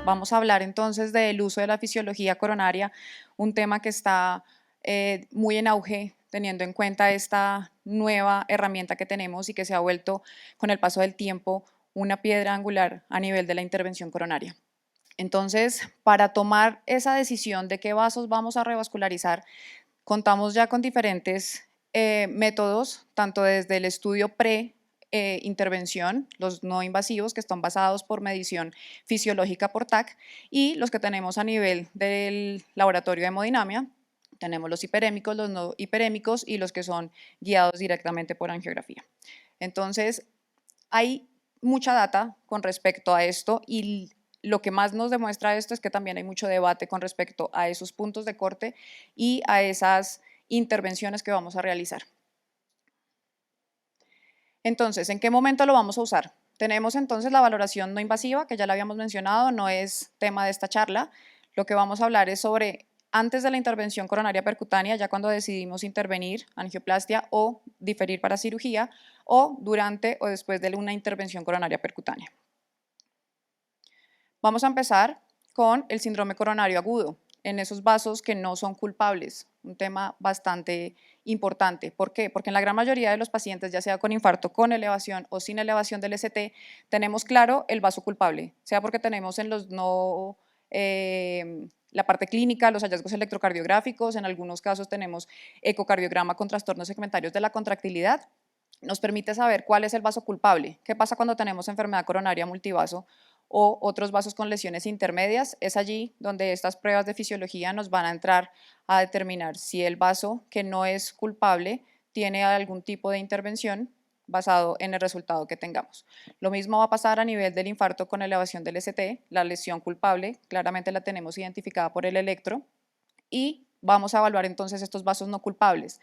Vamos a hablar entonces del uso de la fisiología coronaria, un tema que está muy en auge teniendo en cuenta esta nueva herramienta que tenemos y que se ha vuelto con el paso del tiempo una piedra angular a nivel de la intervención coronaria. Entonces, para tomar esa decisión de qué vasos vamos a revascularizar, contamos ya con diferentes métodos, tanto desde el estudio pre-intervención, los no invasivos que están basados por medición fisiológica por TAC, y los que tenemos a nivel del laboratorio de hemodinamia. Tenemos los hiperémicos, los no hiperémicos y los que son guiados directamente por angiografía. Entonces, hay mucha data con respecto a esto y lo que más nos demuestra esto es que también hay mucho debate con respecto a esos puntos de corte y a esas intervenciones que vamos a realizar. Entonces, ¿en qué momento lo vamos a usar? Tenemos entonces la valoración no invasiva, que ya la habíamos mencionado, no es tema de esta charla. Lo que vamos a hablar es sobre antes de la intervención coronaria percutánea, ya cuando decidimos intervenir, angioplastia o diferir para cirugía, o durante o después de una intervención coronaria percutánea. Vamos a empezar con el síndrome coronario agudo, en esos vasos que no son culpables, un tema bastante importante. ¿Por qué? Porque en la gran mayoría de los pacientes, ya sea con infarto, con elevación o sin elevación del ST, tenemos claro el vaso culpable, sea porque tenemos en los no, la parte clínica, los hallazgos electrocardiográficos, en algunos casos tenemos ecocardiograma con trastornos segmentarios de la contractilidad, nos permite saber cuál es el vaso culpable. ¿Qué pasa cuando tenemos enfermedad coronaria multivaso o otros vasos con lesiones intermedias? Es allí donde estas pruebas de fisiología nos van a entrar a determinar si el vaso que no es culpable tiene algún tipo de intervención basado en el resultado que tengamos. Lo mismo va a pasar a nivel del infarto con elevación del ST, la lesión culpable, claramente la tenemos identificada por el electro, y vamos a evaluar entonces estos vasos no culpables.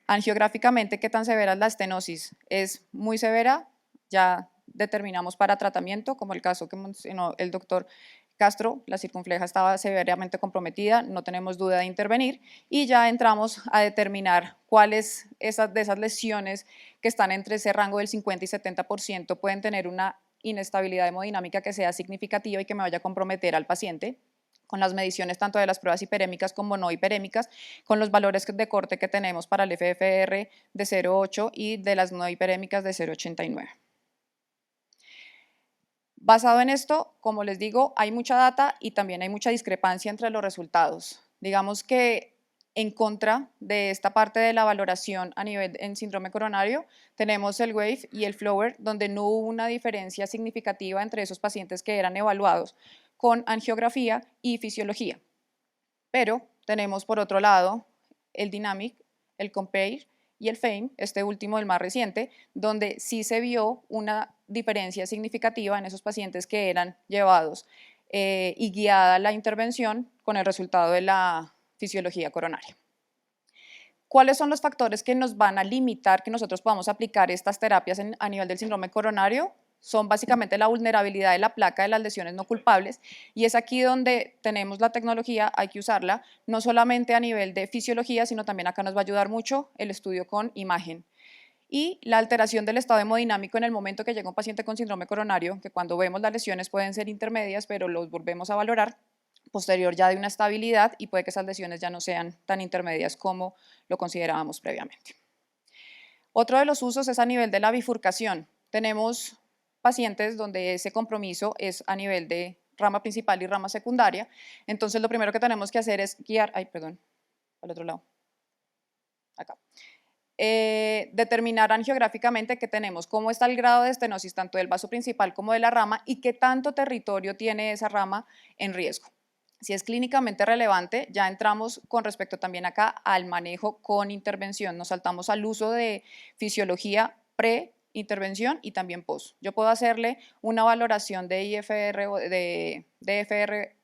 Angiográficamente, ¿qué tan severa es la estenosis? Es muy severa, ya determinamos para tratamiento, como el caso que mencionó el doctor Castro, la circunfleja estaba severamente comprometida, no tenemos duda de intervenir y ya entramos a determinar cuáles de esas lesiones que están entre ese rango del 50 y 70% pueden tener una inestabilidad hemodinámica que sea significativa y que me vaya a comprometer al paciente, con las mediciones tanto de las pruebas hiperémicas como no hiperémicas, con los valores de corte que tenemos para el FFR de 0,8 y de las no hiperémicas de 0,89. Basado en esto, como les digo, hay mucha data y también hay mucha discrepancia entre los resultados. Digamos que en contra de esta parte de la valoración a nivel en síndrome coronario, tenemos el WAVE y el FLOWER, donde no hubo una diferencia significativa entre esos pacientes que eran evaluados con angiografía y fisiología. Pero tenemos por otro lado el Dynamic, el Compare y el FAME, este último, el más reciente, donde sí se vio una diferencia significativa en esos pacientes que eran llevados y guiada la intervención con el resultado de la fisiología coronaria. ¿Cuáles son los factores que nos van a limitar que nosotros podamos aplicar estas terapias a nivel del síndrome coronario? Son básicamente la vulnerabilidad de la placa de las lesiones no culpables y es aquí donde tenemos la tecnología, hay que usarla, no solamente a nivel de fisiología, sino también acá nos va a ayudar mucho el estudio con imagen. Y la alteración del estado hemodinámico en el momento que llega un paciente con síndrome coronario, que cuando vemos las lesiones pueden ser intermedias, pero los volvemos a valorar, posterior ya de una estabilidad y puede que esas lesiones ya no sean tan intermedias como lo considerábamos previamente. Otro de los usos es a nivel de la bifurcación. Tenemos pacientes donde ese compromiso es a nivel de rama principal y rama secundaria, entonces lo primero que tenemos que hacer es guiar, al otro lado, acá. Determinar angiográficamente qué tenemos, cómo está el grado de estenosis tanto del vaso principal como de la rama y qué tanto territorio tiene esa rama en riesgo. Si es clínicamente relevante, ya entramos con respecto también acá al manejo con intervención, nos saltamos al uso de fisiología pre-intervención y también post. Yo puedo hacerle una valoración de IFR o de DFR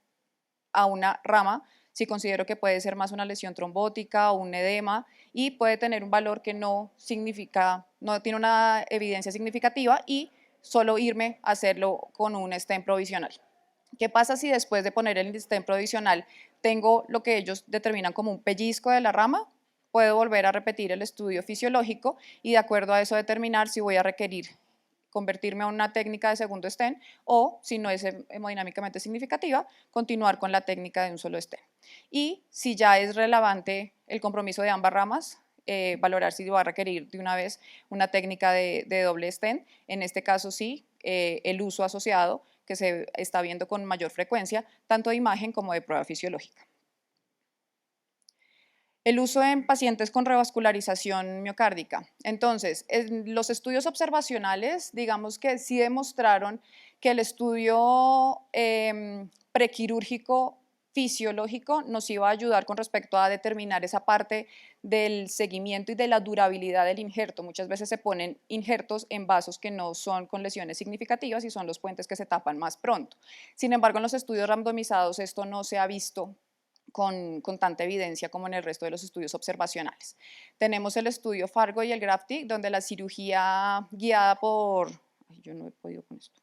a una rama si considero que puede ser más una lesión trombótica o un edema y puede tener un valor que no tiene una evidencia significativa y solo irme a hacerlo con un stent provisional. ¿Qué pasa si después de poner el stent provisional tengo lo que ellos determinan como un pellizco de la rama? Puedo volver a repetir el estudio fisiológico y de acuerdo a eso determinar si voy a requerir convertirme a una técnica de segundo stent o, si no es hemodinámicamente significativa, continuar con la técnica de un solo stent. Y si ya es relevante el compromiso de ambas ramas, valorar si va a requerir de una vez una técnica de doble stent. En este caso sí, el uso asociado que se está viendo con mayor frecuencia, tanto de imagen como de prueba fisiológica. El uso en pacientes con revascularización miocárdica. Entonces, en los estudios observacionales, digamos que sí demostraron que el estudio prequirúrgico fisiológico nos iba a ayudar con respecto a determinar esa parte del seguimiento y de la durabilidad del injerto. Muchas veces se ponen injertos en vasos que no son con lesiones significativas y son los puentes que se tapan más pronto. Sin embargo, en los estudios randomizados esto no se ha visto con tanta evidencia como en el resto de los estudios observacionales. Tenemos el estudio Fargo y el GRAFTIC, donde la cirugía guiada por... Ay, yo no he podido con esto.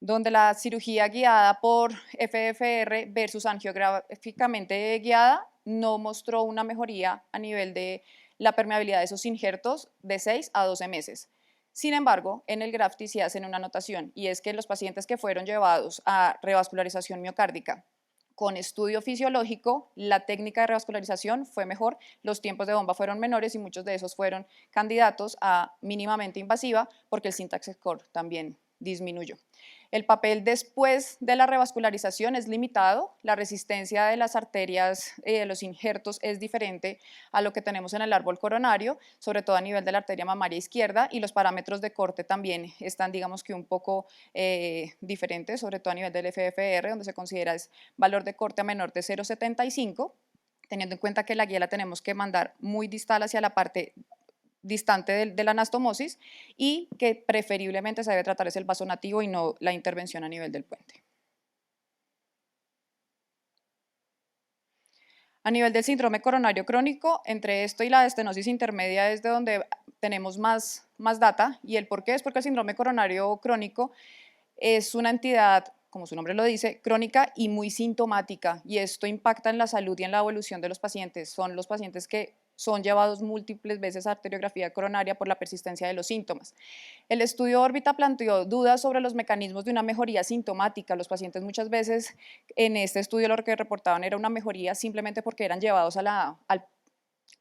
Donde la cirugía guiada por FFR versus angiográficamente guiada no mostró una mejoría a nivel de la permeabilidad de esos injertos de 6 a 12 meses. Sin embargo, en el GRAFTIC sí hacen una anotación, y es que los pacientes que fueron llevados a revascularización miocárdica con estudio fisiológico, la técnica de revascularización fue mejor, los tiempos de bomba fueron menores y muchos de esos fueron candidatos a mínimamente invasiva porque el syntax score también disminuyó. El papel después de la revascularización es limitado, la resistencia de las arterias, de los injertos es diferente a lo que tenemos en el árbol coronario, sobre todo a nivel de la arteria mamaria izquierda, y los parámetros de corte también están, digamos que un poco diferentes, sobre todo a nivel del FFR, donde se considera es valor de corte a menor de 0,75, teniendo en cuenta que la guía la tenemos que mandar muy distal hacia la parte distante de la anastomosis y que preferiblemente se debe tratar es el vaso nativo y no la intervención a nivel del puente. A nivel del síndrome coronario crónico, entre esto y la estenosis intermedia es de donde tenemos más data, y el por qué es porque el síndrome coronario crónico es una entidad, como su nombre lo dice, crónica y muy sintomática, y esto impacta en la salud y en la evolución de los pacientes. Son los pacientes que son llevados múltiples veces a arteriografía coronaria por la persistencia de los síntomas. El estudio órbita planteó dudas sobre los mecanismos de una mejoría sintomática. Los pacientes muchas veces en este estudio lo que reportaban era una mejoría simplemente porque eran llevados al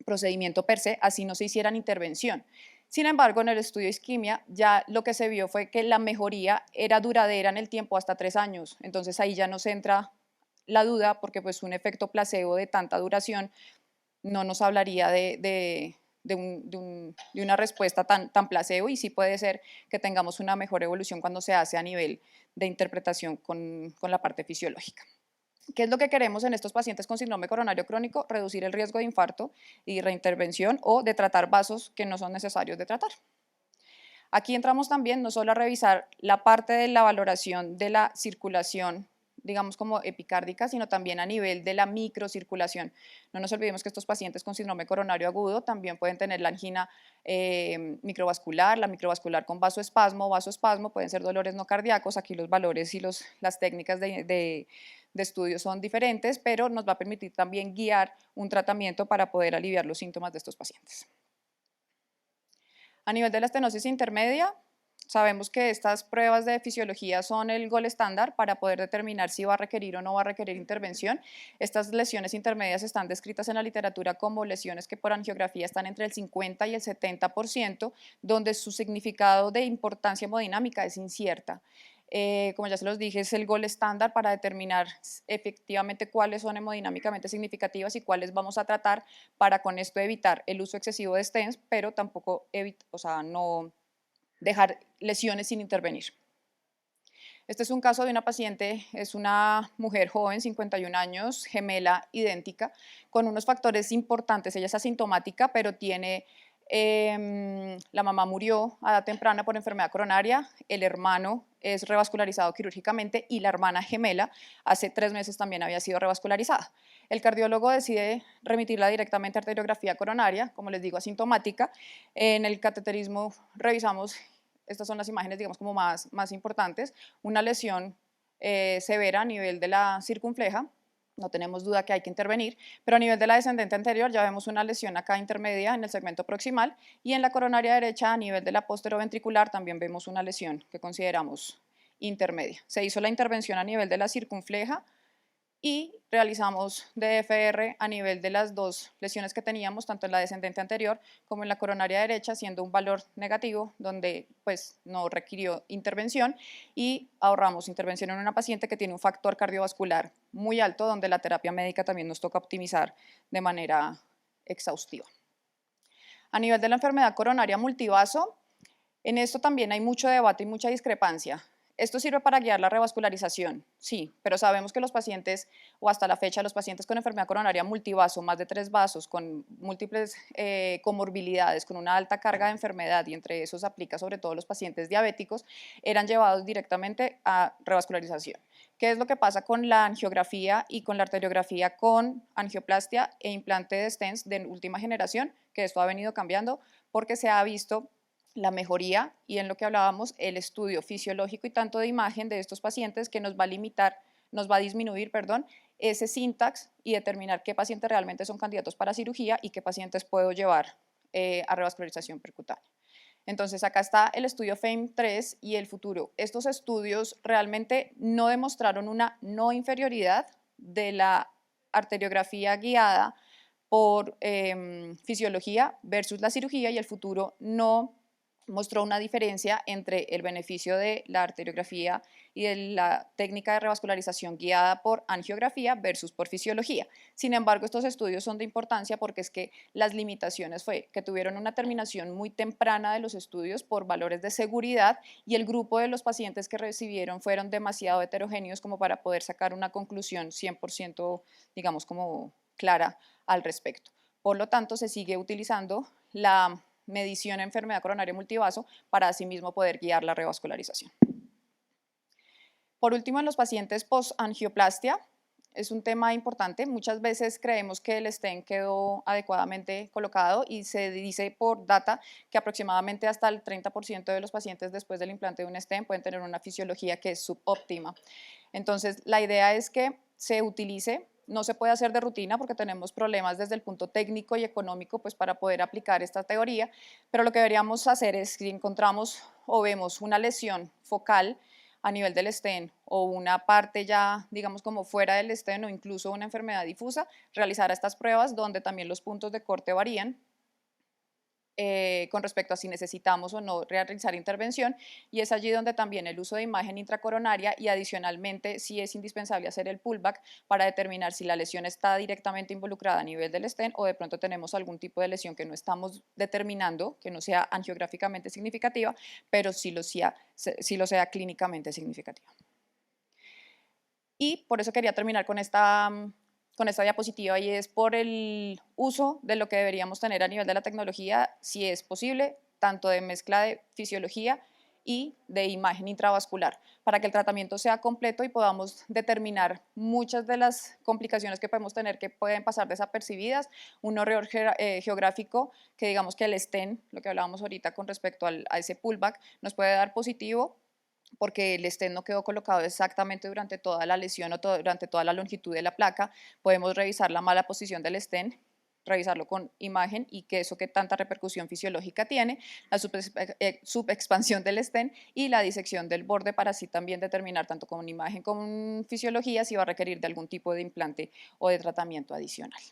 procedimiento per se, así no se hicieran intervención. Sin embargo, en el estudio isquemia ya lo que se vio fue que la mejoría era duradera en el tiempo hasta 3 años, entonces ahí ya nos entra la duda porque pues un efecto placebo de tanta duración no nos hablaría de una respuesta tan placebo, y sí puede ser que tengamos una mejor evolución cuando se hace a nivel de interpretación con la parte fisiológica. ¿Qué es lo que queremos en estos pacientes con síndrome coronario crónico? Reducir el riesgo de infarto y reintervención o de tratar vasos que no son necesarios de tratar. Aquí entramos también no solo a revisar la parte de la valoración de la circulación, digamos como epicárdica, sino también a nivel de la microcirculación. No nos olvidemos que estos pacientes con síndrome coronario agudo también pueden tener la angina microvascular, la microvascular con vasoespasmo, pueden ser dolores no cardíacos. Aquí los valores y las técnicas de estudio son diferentes, pero nos va a permitir también guiar un tratamiento para poder aliviar los síntomas de estos pacientes. A nivel de la estenosis intermedia, sabemos que estas pruebas de fisiología son el gol estándar para poder determinar si va a requerir o no va a requerir intervención. Estas lesiones intermedias están descritas en la literatura como lesiones que por angiografía están entre el 50 y el 70%, donde su significado de importancia hemodinámica es incierta. Como ya se los dije, es el gol estándar para determinar efectivamente cuáles son hemodinámicamente significativas y cuáles vamos a tratar para con esto evitar el uso excesivo de stents, pero tampoco no dejar lesiones sin intervenir. Este es un caso de una paciente, es una mujer joven, 51 años, gemela idéntica, con unos factores importantes. Ella es asintomática, pero tiene, la mamá murió a edad temprana por enfermedad coronaria, el hermano es revascularizado quirúrgicamente y la hermana gemela hace 3 meses también había sido revascularizada. El cardiólogo decide remitirla directamente a arteriografía coronaria, como les digo, asintomática. En el cateterismo revisamos, estas son las imágenes, digamos, como más importantes, una lesión severa a nivel de la circunfleja, no tenemos duda que hay que intervenir, pero a nivel de la descendente anterior ya vemos una lesión acá intermedia en el segmento proximal y en la coronaria derecha a nivel de la posteroventricular también vemos una lesión que consideramos intermedia. Se hizo la intervención a nivel de la circunfleja y realizamos DFR a nivel de las dos lesiones que teníamos, tanto en la descendente anterior como en la coronaria derecha, siendo un valor negativo, donde pues no requirió intervención, y ahorramos intervención en una paciente que tiene un factor cardiovascular muy alto, donde la terapia médica también nos toca optimizar de manera exhaustiva. A nivel de la enfermedad coronaria multivaso, en esto también hay mucho debate y mucha discrepancia. ¿Esto sirve para guiar la revascularización? Sí, pero sabemos que los pacientes, o hasta la fecha, los pacientes con enfermedad coronaria multivaso, más de 3 vasos, con múltiples comorbilidades, con una alta carga de enfermedad, y entre esos aplica sobre todo los pacientes diabéticos, eran llevados directamente a revascularización. ¿Qué es lo que pasa con la angiografía y con la arteriografía con angioplastia e implante de stents de última generación? Que esto ha venido cambiando porque se ha visto la mejoría y en lo que hablábamos, el estudio fisiológico y tanto de imagen de estos pacientes que nos va a limitar, nos va a disminuir, perdón, ese syntax y determinar qué pacientes realmente son candidatos para cirugía y qué pacientes puedo llevar a revascularización percutánea. Entonces acá está el estudio FAME3 y el futuro. Estos estudios realmente no demostraron una no inferioridad de la arteriografía guiada por fisiología versus la cirugía, y el futuro no mostró una diferencia entre el beneficio de la arteriografía y de la técnica de revascularización guiada por angiografía versus por fisiología. Sin embargo, estos estudios son de importancia porque es que las limitaciones fue que tuvieron una terminación muy temprana de los estudios por valores de seguridad, y el grupo de los pacientes que recibieron fueron demasiado heterogéneos como para poder sacar una conclusión 100%, digamos, como clara al respecto. Por lo tanto, se sigue utilizando la medición en enfermedad coronaria multivaso para asimismo poder guiar la revascularización. Por último, en los pacientes post-angioplastia, es un tema importante. Muchas veces creemos que el stent quedó adecuadamente colocado y se dice por data que aproximadamente hasta el 30% de los pacientes después del implante de un stent pueden tener una fisiología que es subóptima. Entonces, la idea es que se utilice. No se puede hacer de rutina porque tenemos problemas desde el punto técnico y económico pues, para poder aplicar esta teoría, pero lo que deberíamos hacer es, si encontramos o vemos una lesión focal a nivel del stent o una parte ya, digamos, como fuera del stent o incluso una enfermedad difusa, realizar estas pruebas donde también los puntos de corte varían con respecto a si necesitamos o no realizar intervención, y es allí donde también el uso de imagen intracoronaria y adicionalmente sí es indispensable hacer el pullback para determinar si la lesión está directamente involucrada a nivel del stent o de pronto tenemos algún tipo de lesión que no estamos determinando, que no sea angiográficamente significativa, pero sí lo sea clínicamente significativa. Y por eso quería terminar con esta diapositiva, y es por el uso de lo que deberíamos tener a nivel de la tecnología, si es posible, tanto de mezcla de fisiología y de imagen intravascular, para que el tratamiento sea completo y podamos determinar muchas de las complicaciones que podemos tener que pueden pasar desapercibidas. Un horror geográfico que digamos que el stent, lo que hablábamos ahorita con respecto a ese pullback, nos puede dar positivo porque el stent no quedó colocado exactamente durante toda la lesión o durante toda la longitud de la placa. Podemos revisar la mala posición del stent, revisarlo con imagen y que eso que tanta repercusión fisiológica tiene, la subexpansión del stent y la disección del borde, para así también determinar tanto con imagen como con fisiología si va a requerir de algún tipo de implante o de tratamiento adicional.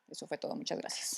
Eso fue todo, muchas gracias.